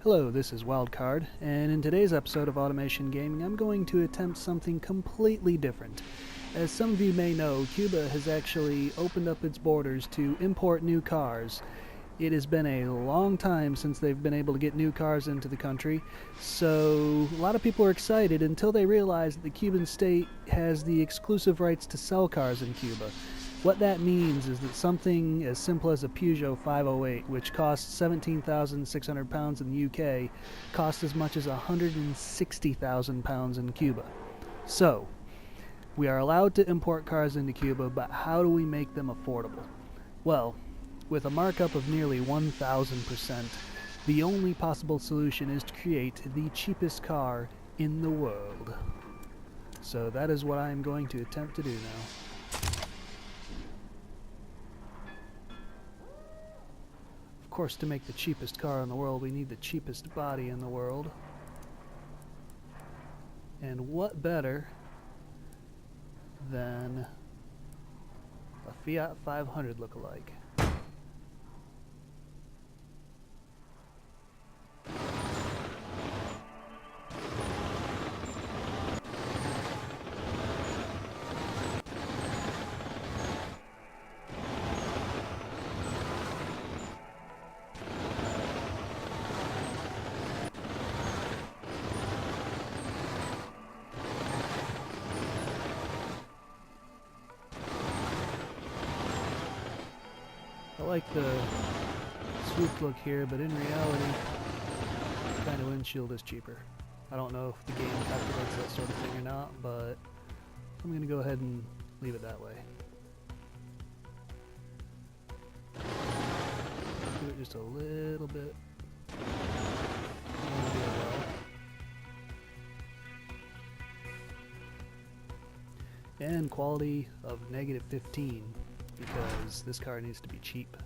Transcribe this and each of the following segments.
Hello, this is WildKarrde, and in today's episode of Automation Gaming, I'm going to attempt something completely different. As some of you may know, Cuba has actually opened up its borders to import new cars. It has been a long time since they've been able to get new cars into the country, so a lot of people are excited until they realize that the Cuban state has the exclusive rights to sell cars in Cuba. What that means is that something as simple as a Peugeot 508, which costs 17,600 pounds in the UK, costs as much as 160,000 pounds in Cuba. So, we are allowed to import cars into Cuba, but how do we make them affordable? Well, with a markup of nearly 1,000%, the only possible solution is to create the cheapest car in the world. So that is what I am going to attempt to do now. Of course, to make the cheapest car in the world, we need the cheapest body in the world. And what better than a Fiat 500 lookalike? I like the swoop look here, but in reality, the kind of windshield is cheaper. I don't know if the game calculates that sort of thing or not, but I'm going to go ahead and leave it that way. Do it just a little bit. And quality of -15, because this car needs to be cheap.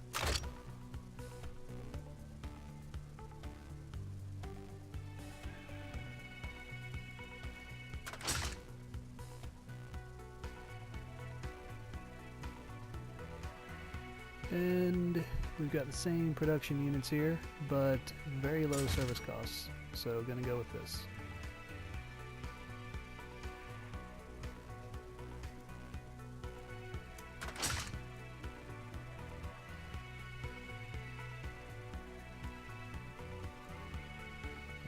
And we've got the same production units here, but very low service costs, so gonna go with this.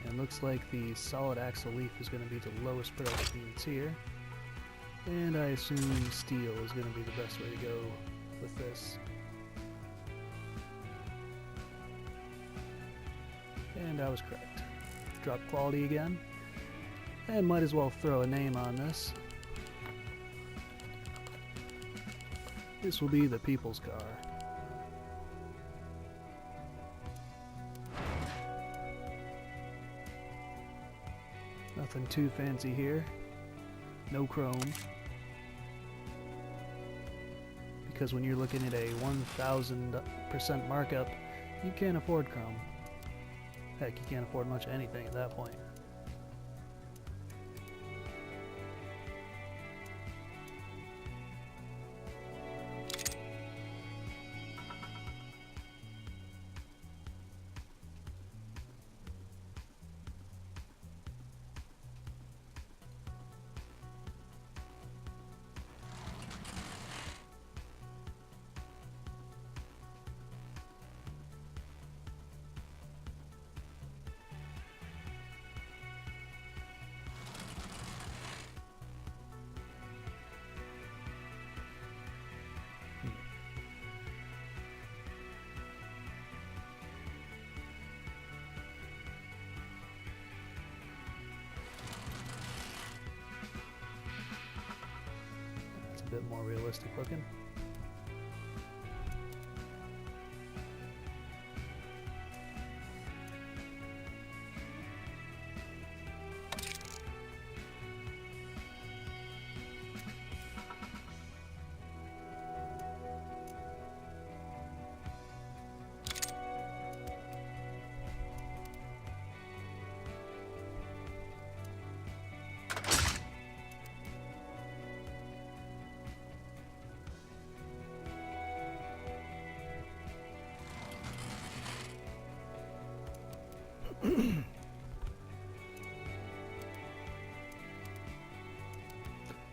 And looks like the solid axle leaf is going to be the lowest production units here, and I assume steel is going to be the best way to go with this. And I was correct. Drop quality again, and might as well throw a name on this. This will be the people's car. Nothing too fancy here. No chrome. Because when you're looking at a 1,000% markup, you can't afford chrome. Heck, you can't afford much anything at that point. A bit more realistic looking.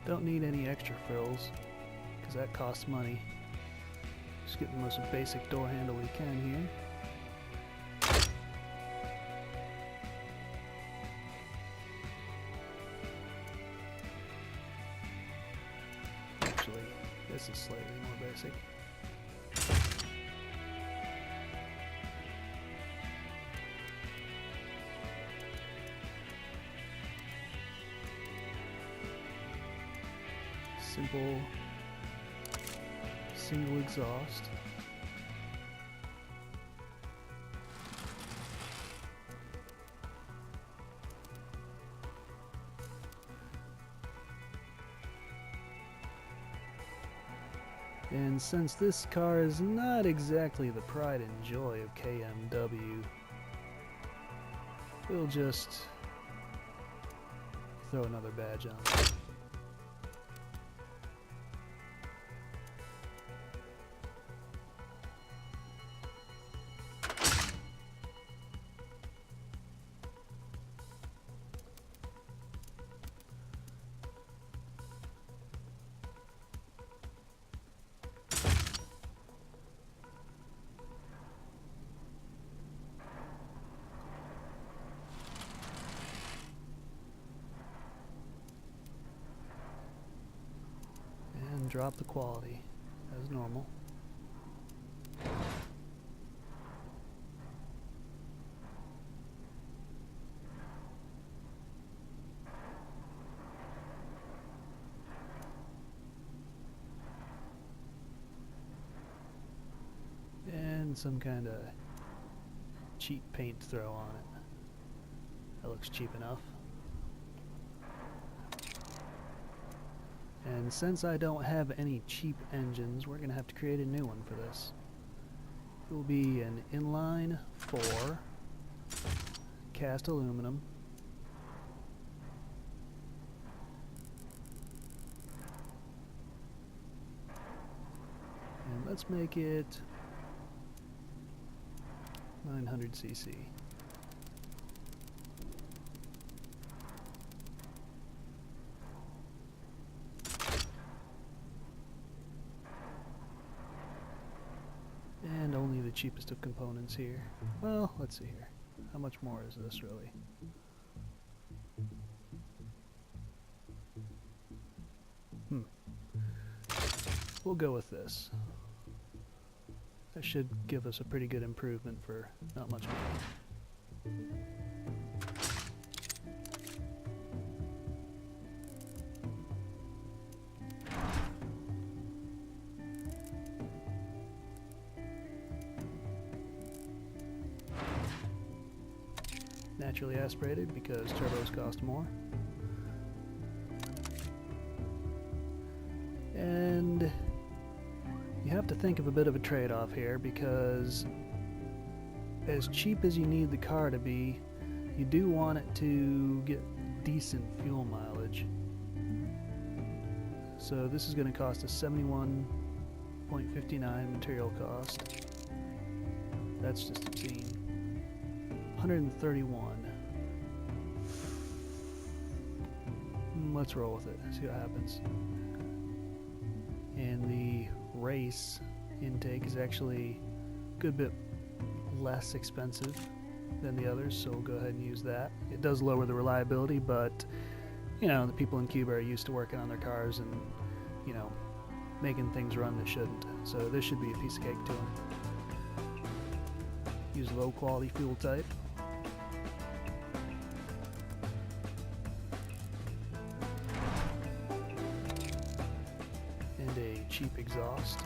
Don't need any extra frills, because that costs money. Just get the most basic door handle we can here. Actually, this is slightly more basic. Simple single exhaust. And since this car is not exactly the pride and joy of KMW, we'll just throw another badge on it. Drop the quality as normal. And some kind of cheap paint throw on it. That looks cheap enough. And since I don't have any cheap engines, we're going to have to create a new one for this. It will be an inline 4 cast aluminum. And let's make it 900 cc. And only the cheapest of components here. Well, let's see here. How much more is this really? We'll go with this. That should give us a pretty good improvement for not much money. Naturally aspirated because turbos cost more. And you have to think of a bit of a trade-off here, because as cheap as you need the car to be, you do want it to get decent fuel mileage. So this is going to cost us 71.59 material cost. That's just obscene. 131. Let's roll with it, see what happens. And the race intake is actually a good bit less expensive than the others, so we'll go ahead and use that. It does lower the reliability, but you know, the people in Cuba are used to working on their cars and, you know, making things run that shouldn't. So this should be a piece of cake to them. Use low quality fuel type. And a cheap exhaust.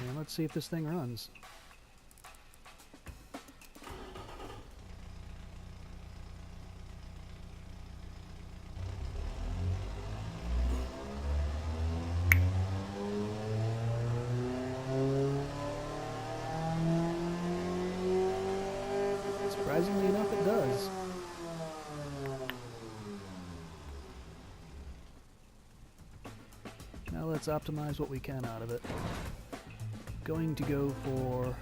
And let's see if this thing runs. Surprisingly enough, it does. Now let's optimize what we can out of it. Going to go for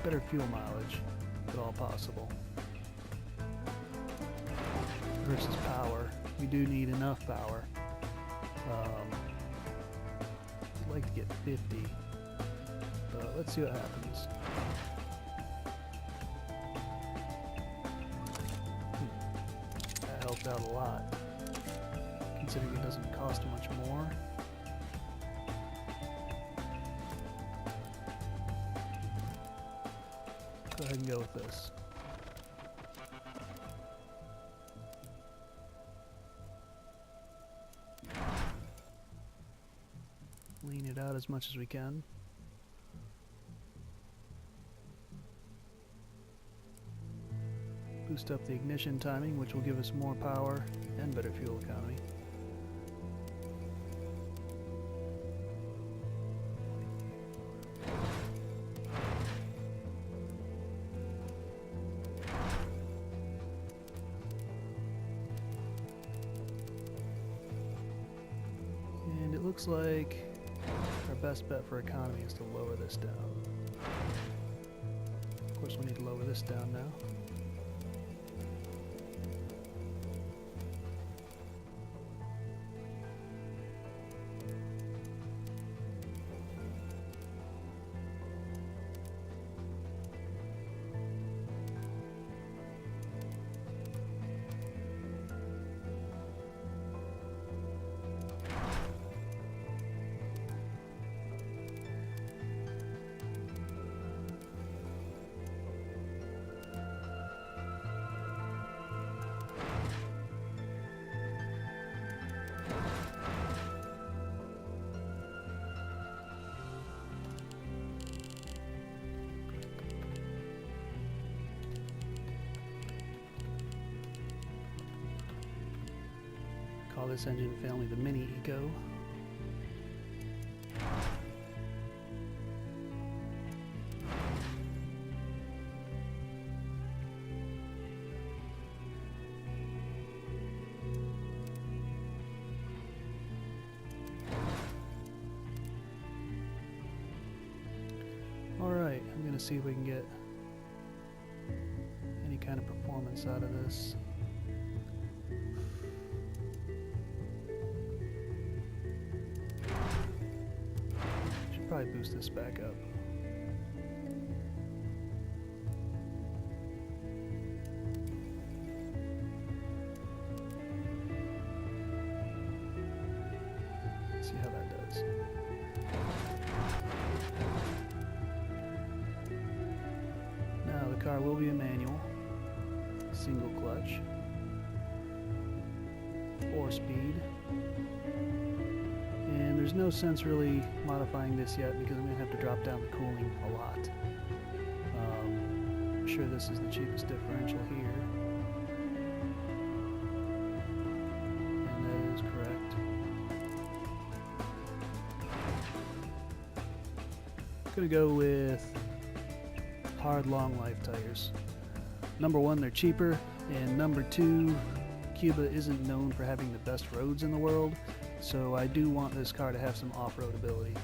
better fuel mileage, if at all possible. Versus power. We do need enough power. I'd like to get 50, but let's see what happens. That helped out a lot, considering it doesn't cost much more. Go ahead and go with this. Lean it out as much as we can. Boost up the ignition timing, which will give us more power and better fuel economy. And it looks like our best bet for economy is to lower this down. Of course, we need to lower this down now. Call this engine family the Mini Eco. Alright, I'm going to see if we can get any kind of performance out of this. Probably boost this back up. Let's see how that does. Now the car will be a manual, single clutch, 4-speed. And there's no sense really modifying this yet because I'm going to have to drop down the cooling a lot. I'm sure this is the cheapest differential here. And that is correct. I'm going to go with hard long life tires. Number one, they're cheaper, and number two, Cuba isn't known for having the best roads in the world. So I do want this car to have some off-road ability.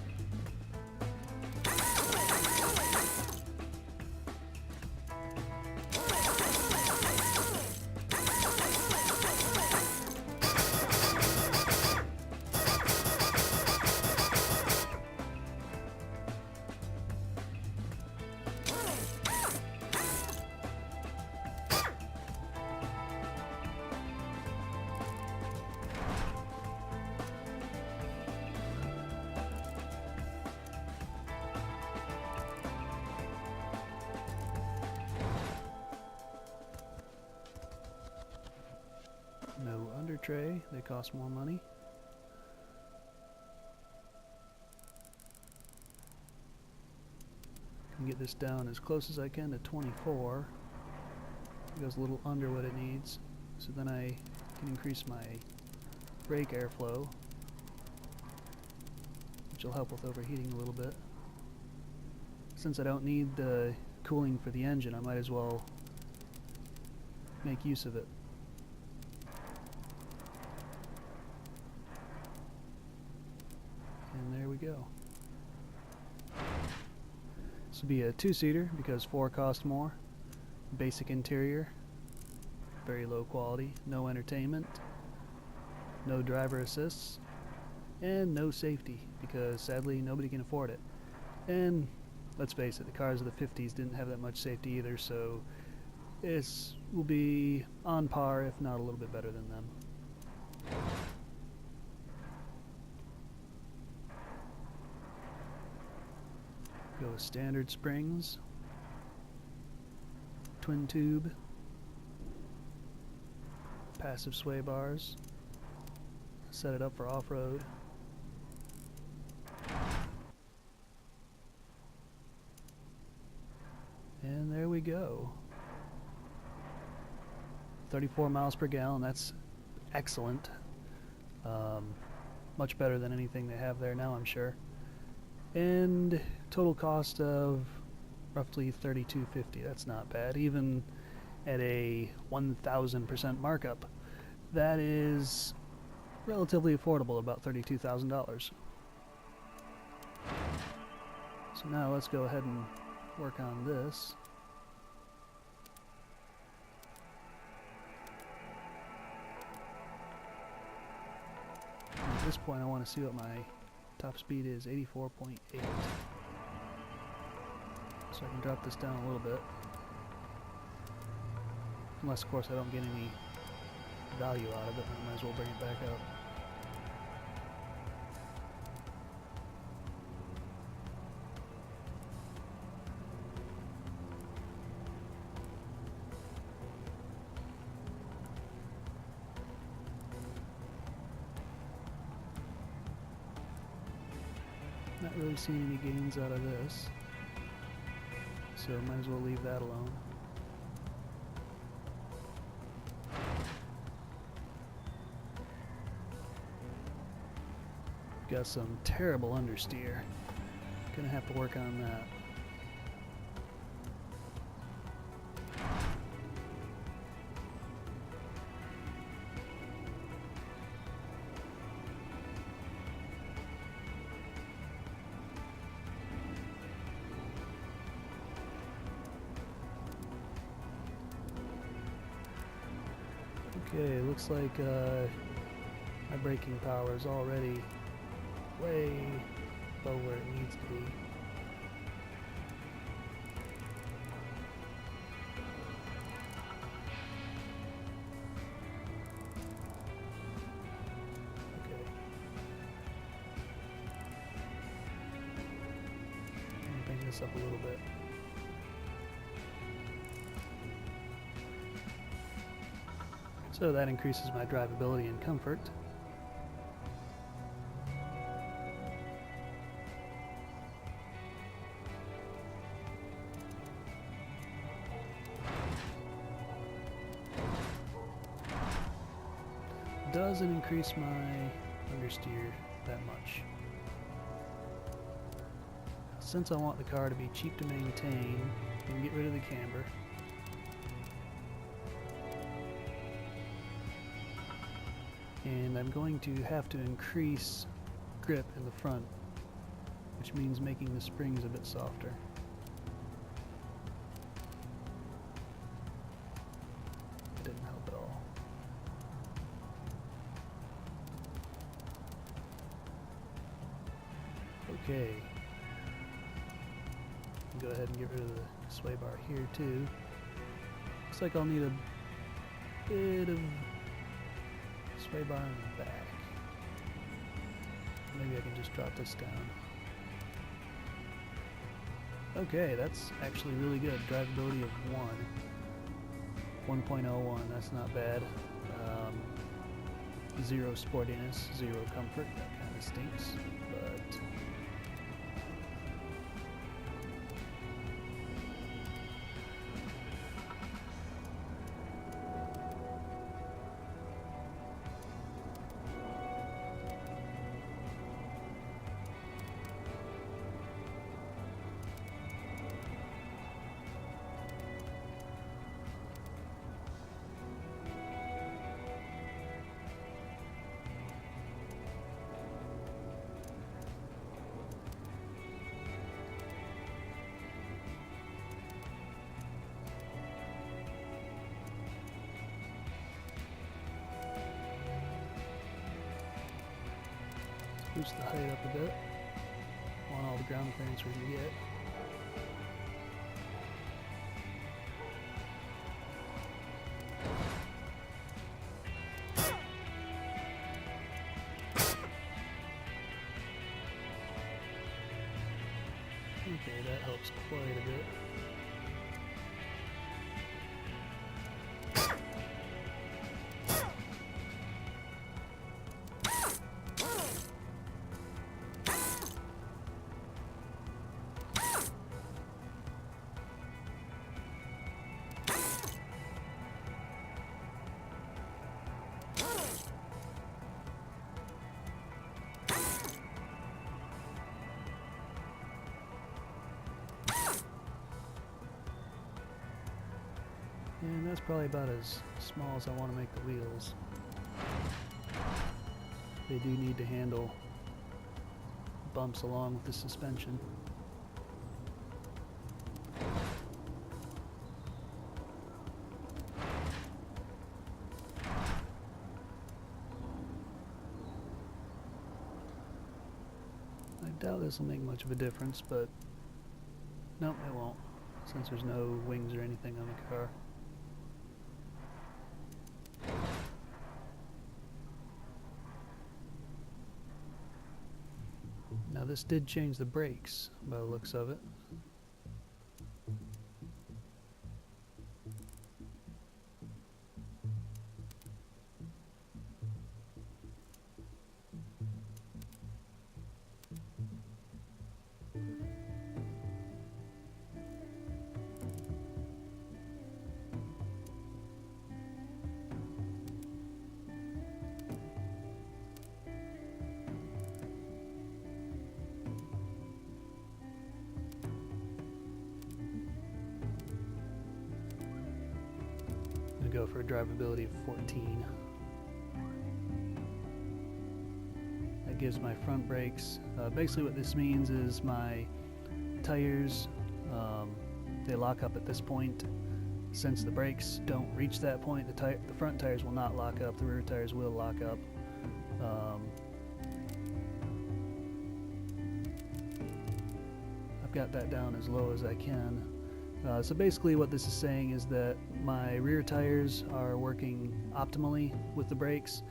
No under tray, they cost more money. Can get this down as close as I can to 24. It goes a little under what it needs, so then I can increase my brake airflow, which will help with overheating a little bit. Since I don't need the cooling for the engine, I might as well make use of it. And there we go. This will be a two-seater because 4 cost more. Basic interior, very low quality, no entertainment, no driver assists, and no safety because sadly nobody can afford it. And let's face it, the cars of the 50s didn't have that much safety either, so this will be on par, if not a little bit better than them. Go with standard springs, twin tube, passive sway bars, set it up for off-road. And there we go. 34 miles per gallon, that's excellent. Much better than anything they have there now, I'm sure. And total cost of roughly $32.50. That's not bad, even at a 1,000% markup. That is relatively affordable, about $32,000. So now let's go ahead and work on this. At this point I want to see what my top speed is, 84.8. So I can drop this down a little bit. Unless of course I don't get any value out of it, I might as well bring it back up. Not really seeing any gains out of this, so might as well leave that alone. Got some terrible understeer. Gonna have to work on that. Okay, looks like my braking power is already way below where it needs to be. Okay. Let me bring this up a little bit. So that increases my drivability and comfort. Doesn't increase my understeer that much. Since I want the car to be cheap to maintain, I can get rid of the camber. And I'm going to have to increase grip in the front, which means making the springs a bit softer. It didn't help at all. Okay. Go ahead and get rid of the sway bar here too. Looks like I'll need a bit of sway bar in the back. Maybe I can just drop this down. Okay, that's actually really good. Drivability of 1.01, that's not bad. 0 sportiness, 0 comfort, that kind of stinks, but boost the height up a bit. Want all the ground clearance we can get. Okay, that helps quite a bit. And that's probably about as small as I want to make the wheels. They do need to handle bumps along with the suspension. I doubt this will make much of a difference, but no, it won't, since there's no wings or anything on the car. Now this did change the brakes by the looks of it. Go for a drivability of 14. That gives my front brakes. Basically what this means is my tires, they lock up at this point. Since the brakes don't reach that point, the front tires will not lock up, the rear tires will lock up. I've got that down as low as I can. So basically what this is saying is that my rear tires are working optimally with the brakes.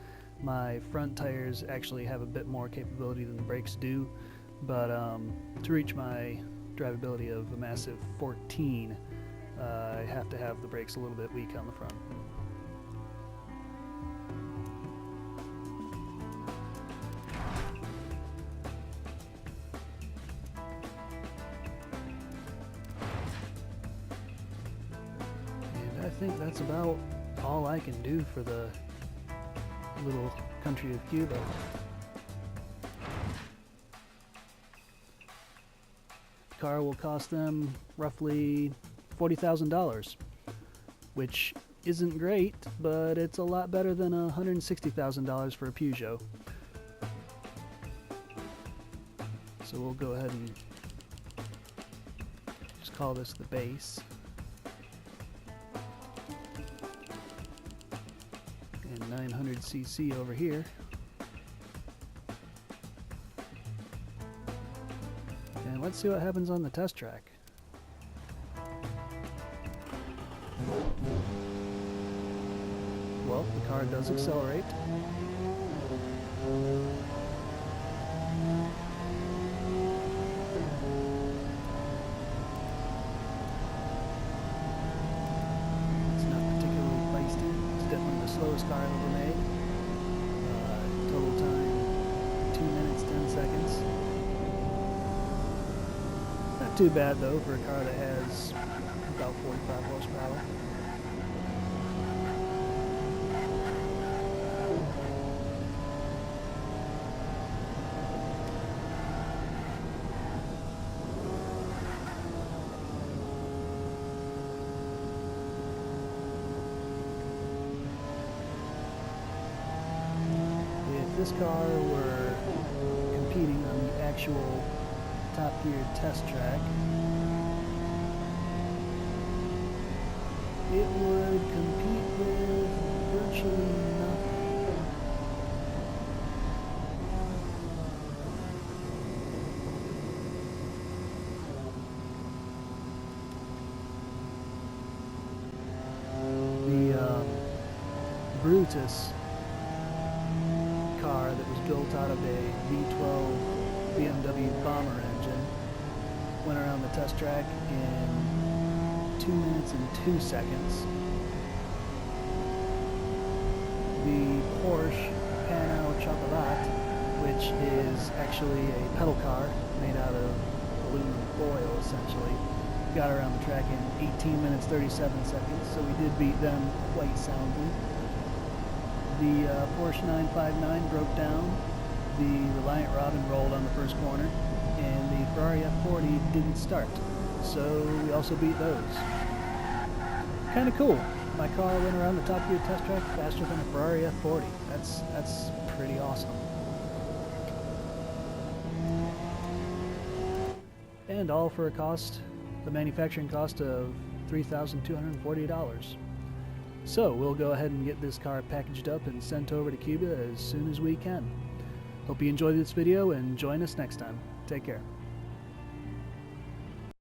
My front tires actually have a bit more capability than the brakes do, but to reach my drivability of a massive 14, I have to have the brakes a little bit weak on the front. I think that's about all I can do for the little country of Cuba. The car will cost them roughly $40,000, which isn't great, but it's a lot better than $160,000 for a Peugeot. So we'll go ahead and just call this the base. And 900cc over here. And let's see what happens on the test track. Well, the car does accelerate. Slowest car I've ever made. Total time 2 minutes 10 seconds. Not too bad though for a car that has about 45 horsepower. If this car were competing on the actual Top Gear test track, it would compete with virtually nothing. Brutus car that was built out of a V12 BMW bomber engine. Went around the test track in 2 minutes and 2 seconds. The Porsche Panau Chocolat, which is actually a pedal car made out of aluminum foil, essentially, got around the track in 18 minutes 37 seconds, so we did beat them quite soundly. The Porsche 959 broke down, the Reliant Robin rolled on the first corner, and the Ferrari F40 didn't start, so we also beat those. Kinda cool. My car went around the Top Gear test track faster than a Ferrari F40. That's pretty awesome. And all for a cost, the manufacturing cost of $3,240. So we'll go ahead and get this car packaged up and sent over to Cuba as soon as we can. Hope you enjoyed this video and join us next time. Take care.